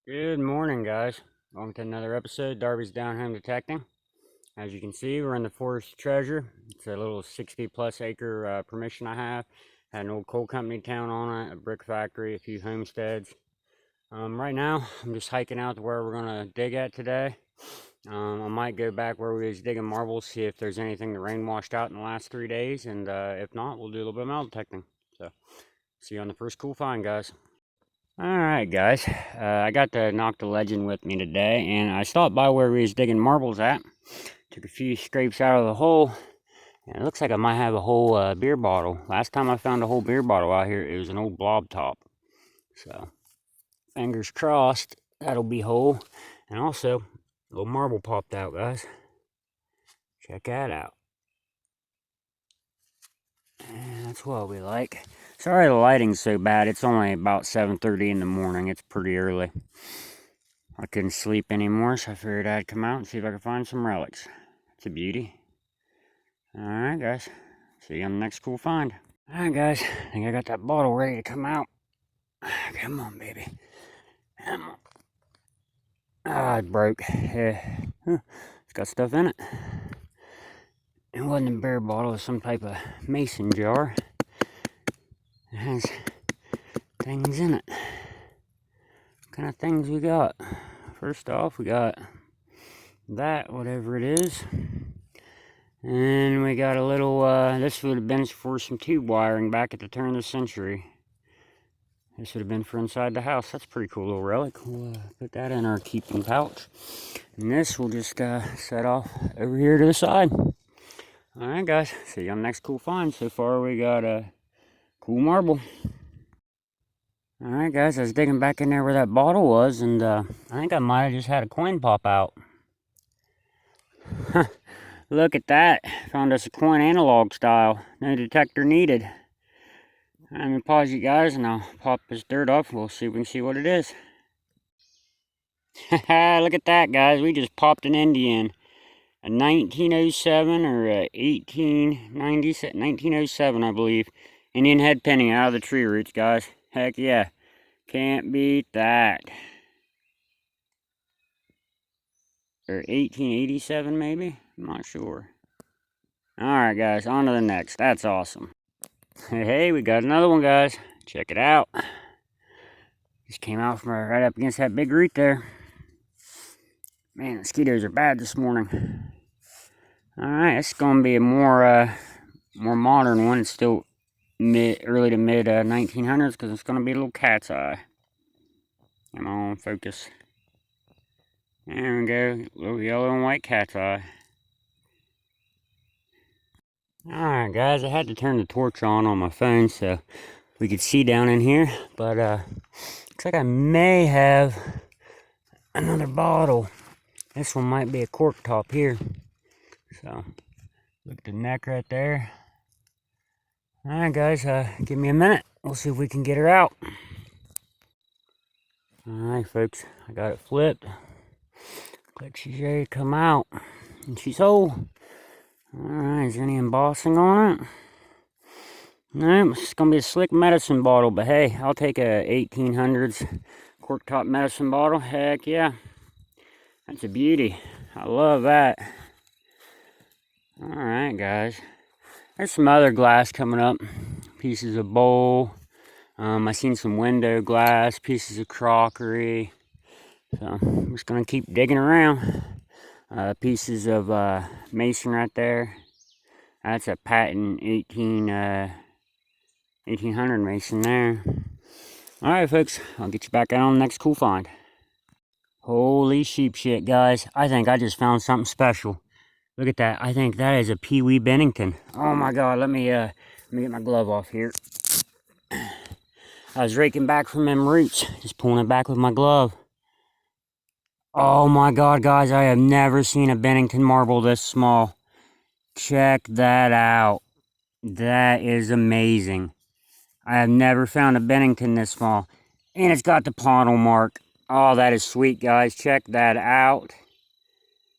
Good morning, guys. Welcome to another episode, Darby's Down Home Detecting. As you can see, we're in the Forest Treasure. It's a little 60-plus acre permission I have. Had an old coal company town on it, a brick factory, a few homesteads. Right now, I'm just hiking out to where we're going to dig at today. I might go back where we was digging marbles, see if there's anything the rain washed out in the last 3 days, and if not, we'll do a little bit of metal detecting. So, see you on the first cool find, guys. Alright guys, I got the Nokta legend with me today, and I stopped by where we was digging marbles at. Took a few scrapes out of the hole, and it looks like I might have a whole beer bottle. Last time I found a whole beer bottle out here, it was an old blob top. So, fingers crossed, that'll be whole. And also, a little marble popped out, guys. Check that out. And that's what we like. Sorry the lighting's so bad. It's only about 7:30 in the morning. It's pretty early. I couldn't sleep anymore, so I figured I'd come out and see if I could find some relics. It's a beauty. Alright, guys. See you on the next cool find. Alright, guys. I think I got that bottle ready to come out. Come on, baby. Come on. Ah, it broke. Yeah. It's got stuff in it. It wasn't a beer bottle. It was some type of mason jar. It has things in it. What kind of things we got? First off, we got that, whatever it is. And we got a little, this would have been for some tube wiring back at the turn of the century. This would have been for inside the house. That's a pretty cool little relic. We'll put that in our keeping pouch. And this will just set off over here to the side. Alright guys, see you on the next cool find. So far we got a cool marble. Alright guys, I was digging back in there where that bottle was, and I think I might have just had a coin pop out. Look at that. Found us a coin analog style. No detector needed. I'm gonna pause you guys and I'll pop this dirt off. We'll see if we can see what it is. Look at that, guys. We just popped an Indian. A 1907 or a 1897, 1907, I believe. Indian head penny out of the tree roots, guys. Heck yeah. Can't beat that. Or 1887, maybe? I'm not sure. Alright, guys. On to the next. That's awesome. Hey, we got another one, guys. Check it out. Just came out from right up against that big root there. Man, mosquitoes are bad this morning. Alright, it's going to be a more modern one. It's still early to mid 1900s because it's going to be a little cat's eye. Come on, focus. There we go. Little yellow and white cat's eye. Alright, guys, I had to turn the torch on my phone so we could see down in here. But looks like I may have another bottle. This one might be a cork top here. So, look at the neck right there. Alright guys, give me a minute. We'll see if we can get her out. Alright folks, I got it flipped. Looks like she's ready to come out. And she's whole. Alright, is there any embossing on it? No, it's going to be a slick medicine bottle. But hey, I'll take a 1800s cork top medicine bottle. Heck yeah. That's a beauty. I love that. Alright guys. There's some other glass coming up. Pieces of bowl. I seen some window glass, pieces of crockery. So I'm just gonna keep digging around. Pieces of mason right there. That's a patent 1800 mason there. Alright folks, I'll get you back out on the next cool find. Holy sheep shit, guys. I think I just found something special. Look at that. I think that is a Pee Wee Bennington. Oh my god, let me get my glove off here. I was raking back from them roots, just pulling it back with my glove. Oh my god, guys, I have never seen a Bennington marble this small. Check that out. That is amazing. I have never found a Bennington this small. And it's got the pommel mark. Oh, that is sweet, guys. Check that out.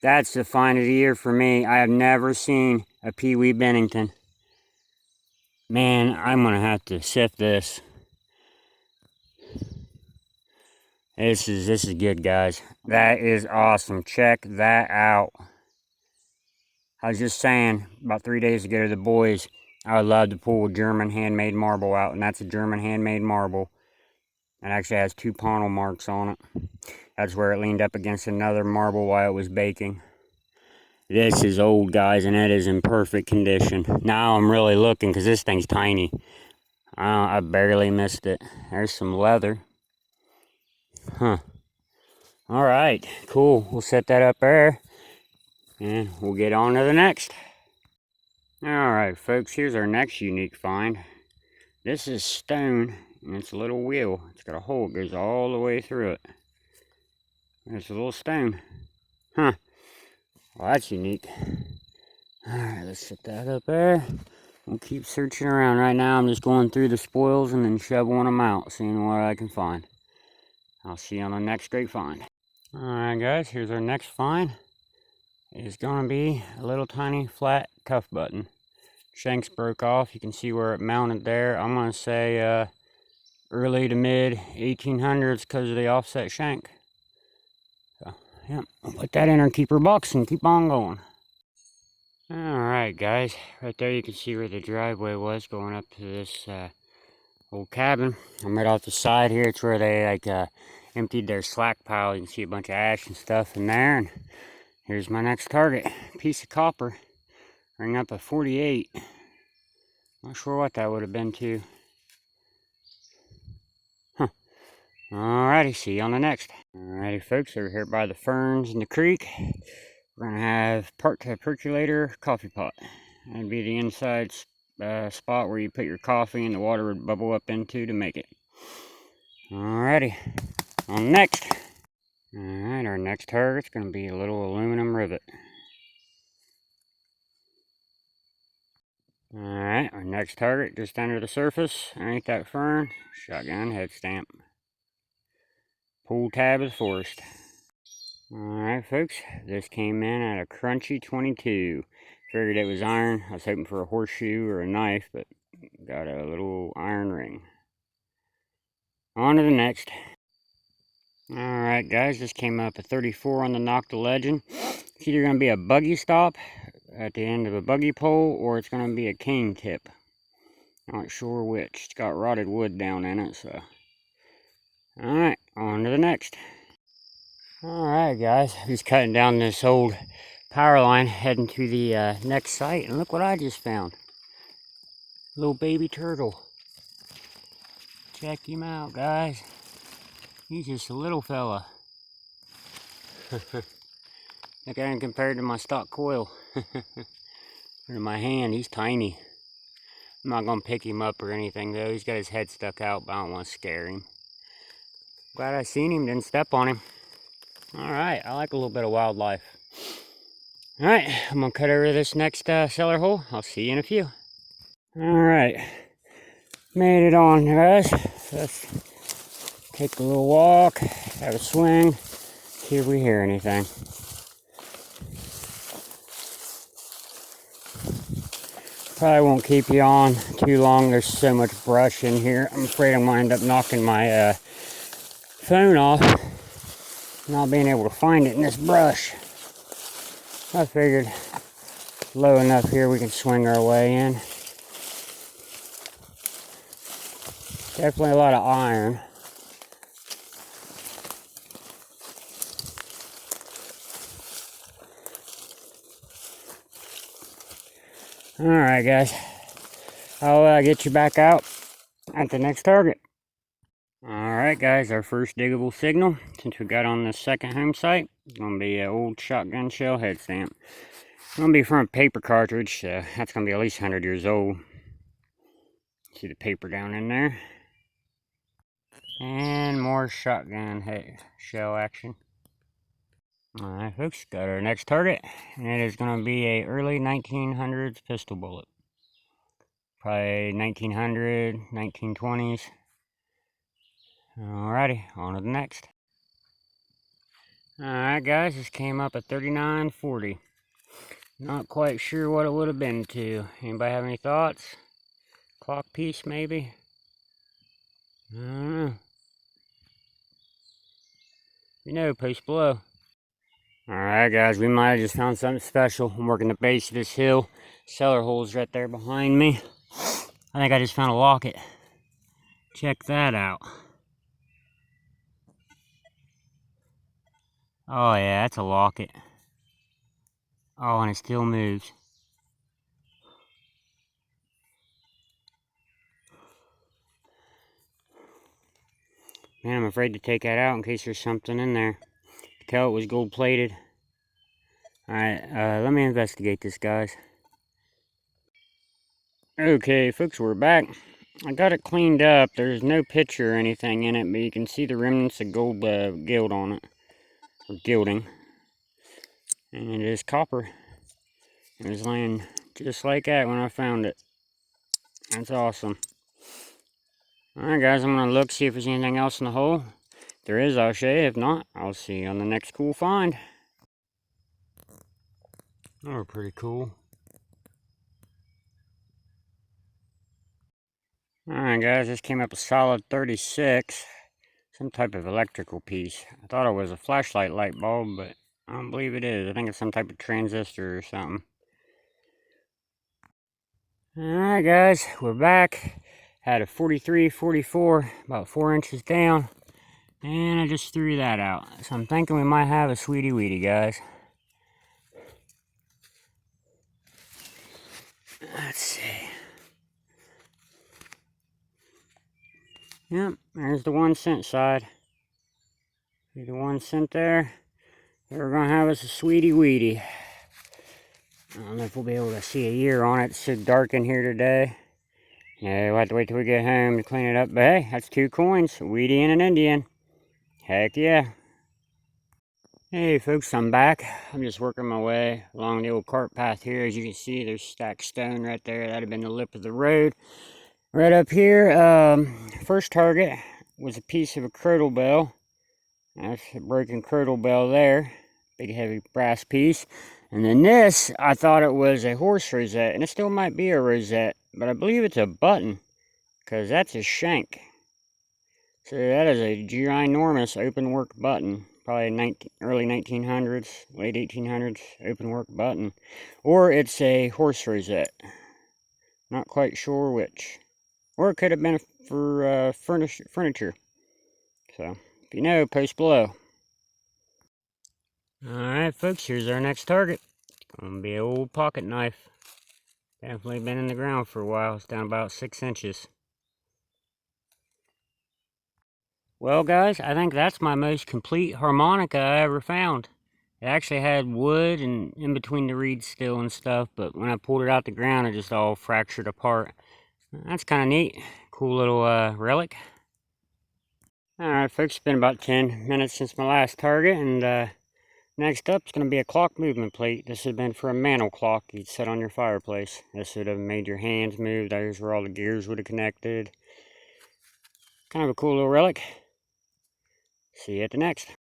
That's the find of the year for me. I have never seen a Pee Wee Bennington. Man, I'm going to have to sift this. This is good, guys. That is awesome. Check that out. I was just saying about 3 days ago to the boys, I would love to pull a German handmade marble out, and that's a German handmade marble. It actually has 2 pommel marks on it. That's where it leaned up against another marble while it was baking. This is old, guys, and it is in perfect condition. Now I'm really looking because this thing's tiny. I barely missed it. There's some leather. Huh. All right, cool. We'll set that up there, and we'll get on to the next. All right, folks, here's our next unique find. This is stone, and it's a little wheel. It's got a hole that goes all the way through it. There's a little stone. Huh. Well, that's unique. All right, let's set that up there. We'll keep searching around. Right now, I'm just going through the spoils and then shoveling them out, seeing what I can find. I'll see you on the next great find. Alright guys, here's our next find. It's going to be a little tiny flat cuff button. Shanks broke off. You can see where it mounted there. I'm going to say early to mid 1800s because of the offset shank. So, yeah, I'll put that in our keeper box and keep on going. Alright guys, right there you can see where the driveway was going up to this old cabin. I'm right off the side here. It's where they emptied their slack pile. You can see a bunch of ash and stuff in there. And here's my next target. Piece of copper. Ring up a 48. Not sure what that would have been to. Huh. Alrighty, see you on the next. Alrighty folks, over here by the ferns in the creek, we're going to have percolator coffee pot. That'd be the inside spot where you put your coffee and the water would bubble up into to make it. Alrighty, on next. Alright, our next target's going to be a little aluminum rivet. Alright, our next target just under the surface, underneath that fern, shotgun head stamp. Pull tab of the forest. Alright folks, this came in at a crunchy 22. Figured it was iron. I was hoping for a horseshoe or a knife, but got a little iron ring. On to the next. Alright guys, this came up at 34 on the Nokta legend. It's either going to be a buggy stop at the end of a buggy pole, or it's going to be a cane tip. Not sure which. It's got rotted wood down in it, so. Alright, on to the next. Alright guys, just cutting down this old power line, heading to the next site, and look what I just found. Little baby turtle. Check him out, guys. He's just a little fella. Look at him compared to my stock coil. In my hand, he's tiny. I'm not going to pick him up or anything though. He's got his head stuck out, but I don't want to scare him. Glad I seen him, didn't step on him. Alright, I like a little bit of wildlife. Alright, I'm going to cut over this next cellar hole. I'll see you in a few. Alright, made it on, guys. Let's take a little walk, have a swing, see if we hear anything. Probably won't keep you on too long. There's so much brush in here. I'm afraid I'm going to end up knocking my phone off, not being able to find it in this brush. I figured low enough here we can swing our way in. Definitely a lot of iron. Alright guys, I'll get you back out at the next target. Alright guys, our first diggable signal, since we got on this second home site, it's going to be an old shotgun shell head stamp. It's going to be from a paper cartridge, so that's going to be at least 100 years old. See the paper down in there. And more shotgun head shell action. Alright folks, got our next target, and it is going to be a early 1900s pistol bullet. Probably 1900, 1920s. Alrighty, on to the next. Alright guys, this came up at 39.40. Not quite sure what it would have been to. Anybody have any thoughts? Clock piece maybe? I don't know. You know, post below. Alright guys, we might have just found something special. I'm working the base of this hill. Cellar hole's right there behind me. I think I just found a locket. Check that out. Oh yeah, that's a locket. Oh, and it still moves. Man, I'm afraid to take that out in case there's something in there. You tell it was gold plated. Alright, let me investigate this, guys. Okay, folks, we're back. I got it cleaned up. There's no picture or anything in it, but you can see the remnants of gold gild on it. Or gilding. And it is copper. It was laying just like that when I found it. That's awesome. Alright guys, I'm going to look, see if there's anything else in the hole. If there is, I'll show you. If not, I'll see you on the next cool find. Oh, pretty cool. Alright guys, this came up a solid 36. Some type of electrical piece. I thought it was a flashlight light bulb, but I don't believe it is. I think it's some type of transistor or something. Alright guys, we're back. Had a 43, 44, about 4 inches down. And I just threw that out. So I'm thinking we might have a sweetie weedy, guys. Let's see. Yep, there's the 1 cent side. See the 1 cent there? We're gonna have us a sweetie weedy. I don't know if we'll be able to see a year on it. It's so dark in here today. Yeah, we'll have to wait till we get home to clean it up. But hey, that's 2 coins, a Weedy and an Indian. Heck yeah. Hey folks, I'm back. I'm just working my way along the old cart path here. As you can see, there's stacked stone right there. That'd have been the lip of the road. Right up here, first target was a piece of a cradle bell. That's a broken cradle bell there. Big heavy brass piece. And then this, I thought it was a horse rosette, and it still might be a rosette, but I believe it's a button, because that's a shank. So that is a ginormous open work button. Probably early 1900s, late 1800s open work button. Or it's a horse rosette. Not quite sure which. Or it could have been for furniture. So, if you know, post below. Alright folks, here's our next target. It's going to be an old pocket knife. Definitely been in the ground for a while. It's down about 6 inches. Well guys, I think that's my most complete harmonica I ever found. It actually had wood and in between the reeds still and stuff, but when I pulled it out the ground, it just all fractured apart. That's kind of neat. Cool little relic. Alright folks, it's been about 10 minutes since my last target, and next up is going to be a clock movement plate. This has been for a mantle clock you'd set on your fireplace. This would have made your hands move. There's where all the gears would have connected. Kind of a cool little relic. See you at the next.